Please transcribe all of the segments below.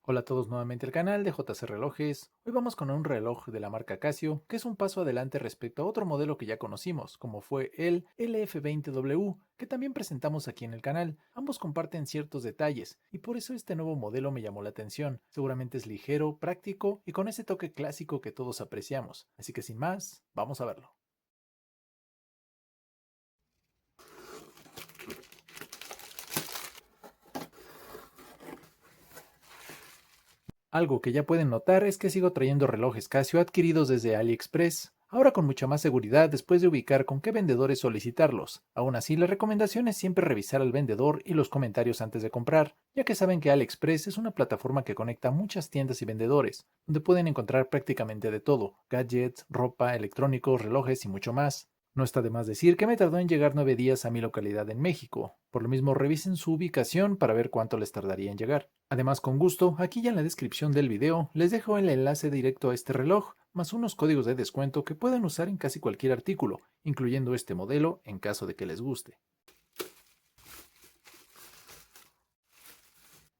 Hola a todos nuevamente al canal de JC Relojes. Hoy vamos con un reloj de la marca Casio, que es un paso adelante respecto a otro modelo que ya conocimos, como fue el LF20W, que también presentamos aquí en el canal. Ambos comparten ciertos detalles, y por eso este nuevo modelo me llamó la atención. Seguramente es ligero, práctico y con ese toque clásico que todos apreciamos. Así que sin más, vamos a verlo. Algo que ya pueden notar es que sigo trayendo relojes Casio adquiridos desde AliExpress, ahora con mucha más seguridad después de ubicar con qué vendedores solicitarlos. Aún así, la recomendación es siempre revisar al vendedor y los comentarios antes de comprar, ya que saben que AliExpress es una plataforma que conecta muchas tiendas y vendedores, donde pueden encontrar prácticamente de todo: gadgets, ropa, electrónicos, relojes y mucho más. No está de más decir que me tardó en llegar 9 días a mi localidad en México. Por lo mismo, revisen su ubicación para ver cuánto les tardaría en llegar. Además, con gusto, aquí ya en la descripción del video les dejo el enlace directo a este reloj, más unos códigos de descuento que pueden usar en casi cualquier artículo, incluyendo este modelo en caso de que les guste.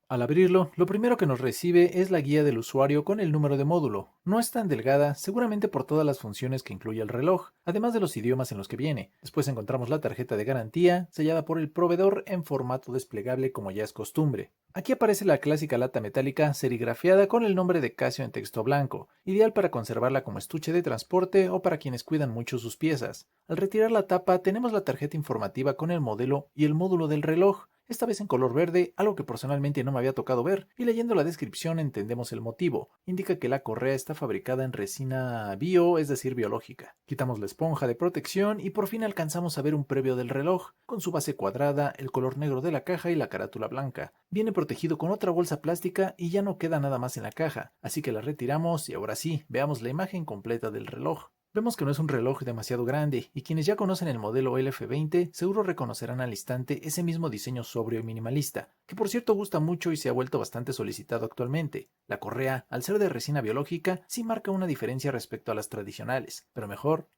Al abrirlo, lo primero que nos recibe es la guía del usuario con el número de módulo. No es tan delgada, seguramente por todas las funciones que incluye el reloj, además de los idiomas en los que viene. Después encontramos la tarjeta de garantía, sellada por el proveedor en formato desplegable como ya es costumbre. Aquí aparece la clásica lata metálica serigrafiada con el nombre de Casio en texto blanco, ideal para conservarla como estuche de transporte o para quienes cuidan mucho sus piezas. Al retirar la tapa tenemos la tarjeta informativa con el modelo y el módulo del reloj, esta vez en color verde, algo que personalmente no me había tocado ver, y leyendo la descripción entendemos el motivo. Indica que la correa está fabricada en resina bio, es decir, biológica. Quitamos la esponja de protección y por fin alcanzamos a ver un previo del reloj, con su base cuadrada, el color negro de la caja y la carátula blanca. Viene protegido con otra bolsa plástica y ya no queda nada más en la caja, así que la retiramos y ahora sí, veamos la imagen completa del reloj. Vemos que no es un reloj demasiado grande, y quienes ya conocen el modelo LF20 seguro reconocerán al instante ese mismo diseño sobrio y minimalista, que por cierto gusta mucho y se ha vuelto bastante solicitado actualmente. La correa, al ser de resina biológica, sí marca una diferencia respecto a las tradicionales, pero mejor.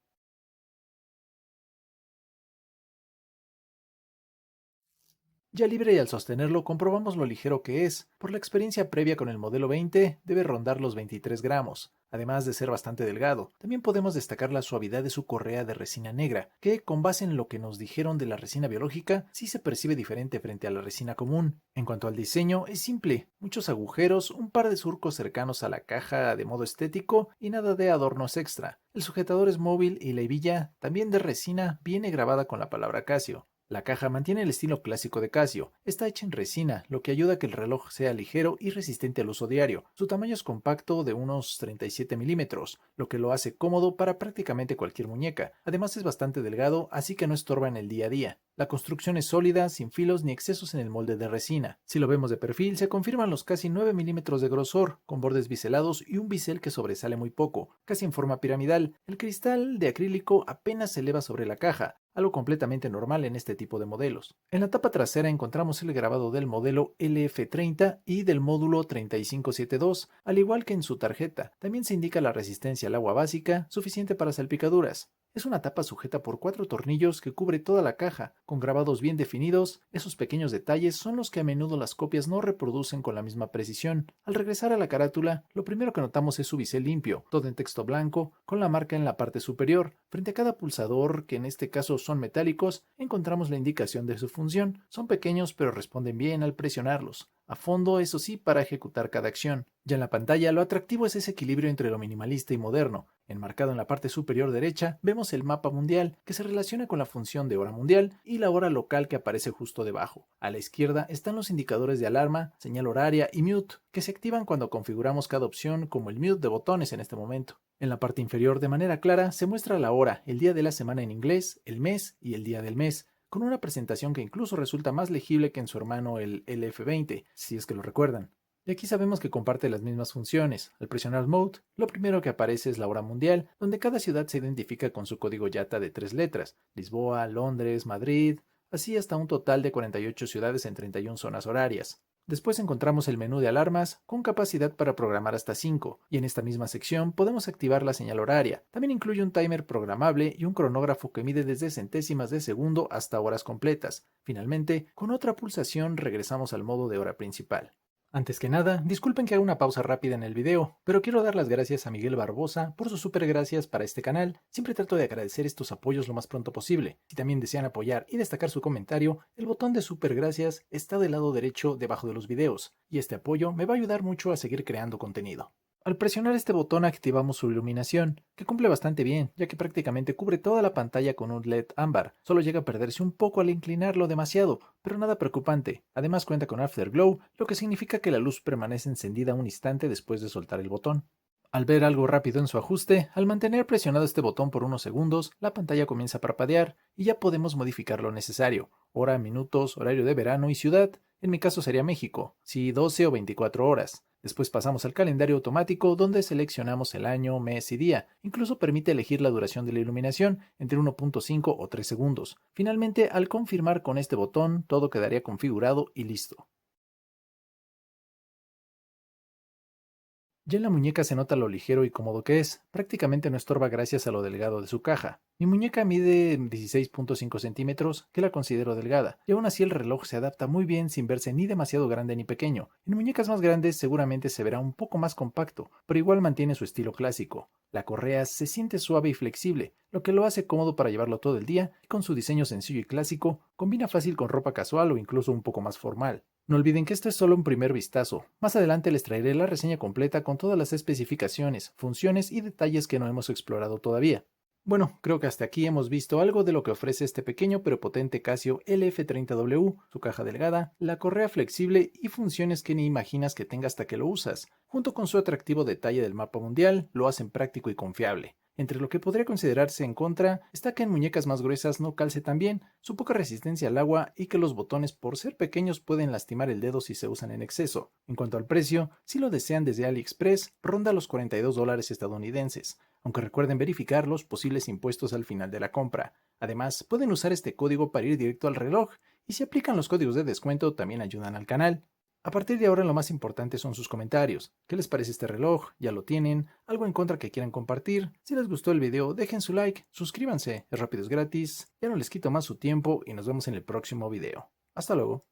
Ya libre y al sostenerlo comprobamos lo ligero que es. Por la experiencia previa con el modelo 20, debe rondar los 23 gramos. Además de ser bastante delgado, también podemos destacar la suavidad de su correa de resina negra, que, con base en lo que nos dijeron de la resina biológica, sí se percibe diferente frente a la resina común. En cuanto al diseño, es simple: muchos agujeros, un par de surcos cercanos a la caja de modo estético y nada de adornos extra. El sujetador es móvil y la hebilla, también de resina, viene grabada con la palabra Casio. La caja mantiene el estilo clásico de Casio, está hecha en resina, lo que ayuda a que el reloj sea ligero y resistente al uso diario. Su tamaño es compacto, de unos 37 milímetros, lo que lo hace cómodo para prácticamente cualquier muñeca. Además es bastante delgado, así que no estorba en el día a día. La construcción es sólida, sin filos ni excesos en el molde de resina. Si lo vemos de perfil, se confirman los casi 9 milímetros de grosor, con bordes biselados y un bisel que sobresale muy poco, casi en forma piramidal. El cristal de acrílico apenas se eleva sobre la caja, algo completamente normal en este tipo de modelos. En la tapa trasera encontramos el grabado del modelo LF30 y del módulo 3572, al igual que en su tarjeta. También se indica la resistencia al agua básica, suficiente para salpicaduras. Es una tapa sujeta por 4 tornillos que cubre toda la caja, con grabados bien definidos. Esos pequeños detalles son los que a menudo las copias no reproducen con la misma precisión. Al regresar a la carátula, lo primero que notamos es su bisel limpio, todo en texto blanco, con la marca en la parte superior. Frente a cada pulsador, que en este caso son metálicos, encontramos la indicación de su función. Son pequeños pero responden bien al presionarlos. A fondo, eso sí, para ejecutar cada acción. Ya en la pantalla, lo atractivo es ese equilibrio entre lo minimalista y moderno. Enmarcado en la parte superior derecha, vemos el mapa mundial, que se relaciona con la función de hora mundial, y la hora local que aparece justo debajo. A la izquierda están los indicadores de alarma, señal horaria y mute, que se activan cuando configuramos cada opción, como el mute de botones en este momento. En la parte inferior, de manera clara, se muestra la hora, el día de la semana en inglés, el mes y el día del mes, con una presentación que incluso resulta más legible que en su hermano el LF20, si es que lo recuerdan. Y aquí sabemos que comparte las mismas funciones. Al presionar Mode, lo primero que aparece es la hora mundial, donde cada ciudad se identifica con su código YATA de 3 letras: Lisboa, Londres, Madrid, así hasta un total de 48 ciudades en 31 zonas horarias. Después encontramos el menú de alarmas, con capacidad para programar hasta 5, y en esta misma sección podemos activar la señal horaria. También incluye un timer programable y un cronógrafo que mide desde centésimas de segundo hasta horas completas. Finalmente, con otra pulsación regresamos al modo de hora principal. Antes que nada, disculpen que haga una pausa rápida en el video, pero quiero dar las gracias a Miguel Barbosa por sus super gracias para este canal. Siempre trato de agradecer estos apoyos lo más pronto posible. Si también desean apoyar y destacar su comentario, el botón de super gracias está del lado derecho debajo de los videos, y este apoyo me va a ayudar mucho a seguir creando contenido. Al presionar este botón activamos su iluminación, que cumple bastante bien, ya que prácticamente cubre toda la pantalla con un LED ámbar. Solo llega a perderse un poco al inclinarlo demasiado, pero nada preocupante. Además cuenta con Afterglow, lo que significa que la luz permanece encendida un instante después de soltar el botón. Al ver algo rápido en su ajuste, al mantener presionado este botón por unos segundos, la pantalla comienza a parpadear y ya podemos modificar lo necesario: hora, minutos, horario de verano y ciudad. En mi caso sería México, si 12 o 24 horas. Después pasamos al calendario automático, donde seleccionamos el año, mes y día. Incluso permite elegir la duración de la iluminación, entre 1.5 o 3 segundos. Finalmente, al confirmar con este botón, todo quedaría configurado y listo. Ya en la muñeca se nota lo ligero y cómodo que es. Prácticamente no estorba gracias a lo delgado de su caja. Mi muñeca mide 16.5 centímetros, que la considero delgada, y aún así el reloj se adapta muy bien sin verse ni demasiado grande ni pequeño. En muñecas más grandes seguramente se verá un poco más compacto, pero igual mantiene su estilo clásico. La correa se siente suave y flexible, lo que lo hace cómodo para llevarlo todo el día, y con su diseño sencillo y clásico, combina fácil con ropa casual o incluso un poco más formal. No olviden que esto es solo un primer vistazo. Más adelante les traeré la reseña completa con todas las especificaciones, funciones y detalles que no hemos explorado todavía. Bueno, creo que hasta aquí hemos visto algo de lo que ofrece este pequeño pero potente Casio LF30W, su caja delgada, la correa flexible y funciones que ni imaginas que tenga hasta que lo usas. Junto con su atractivo detalle del mapa mundial, lo hacen práctico y confiable. Entre lo que podría considerarse en contra está que en muñecas más gruesas no calce tan bien, su poca resistencia al agua y que los botones por ser pequeños pueden lastimar el dedo si se usan en exceso. En cuanto al precio, si lo desean desde AliExpress, ronda los $42 estadounidenses, aunque recuerden verificar los posibles impuestos al final de la compra. Además, pueden usar este código para ir directo al reloj, y si aplican los códigos de descuento también ayudan al canal. A partir de ahora lo más importante son sus comentarios. ¿Qué les parece este reloj? ¿Ya lo tienen? ¿Algo en contra que quieran compartir? Si les gustó el video, dejen su like, suscríbanse, es rápido, es gratis, ya no les quito más su tiempo y nos vemos en el próximo video. Hasta luego.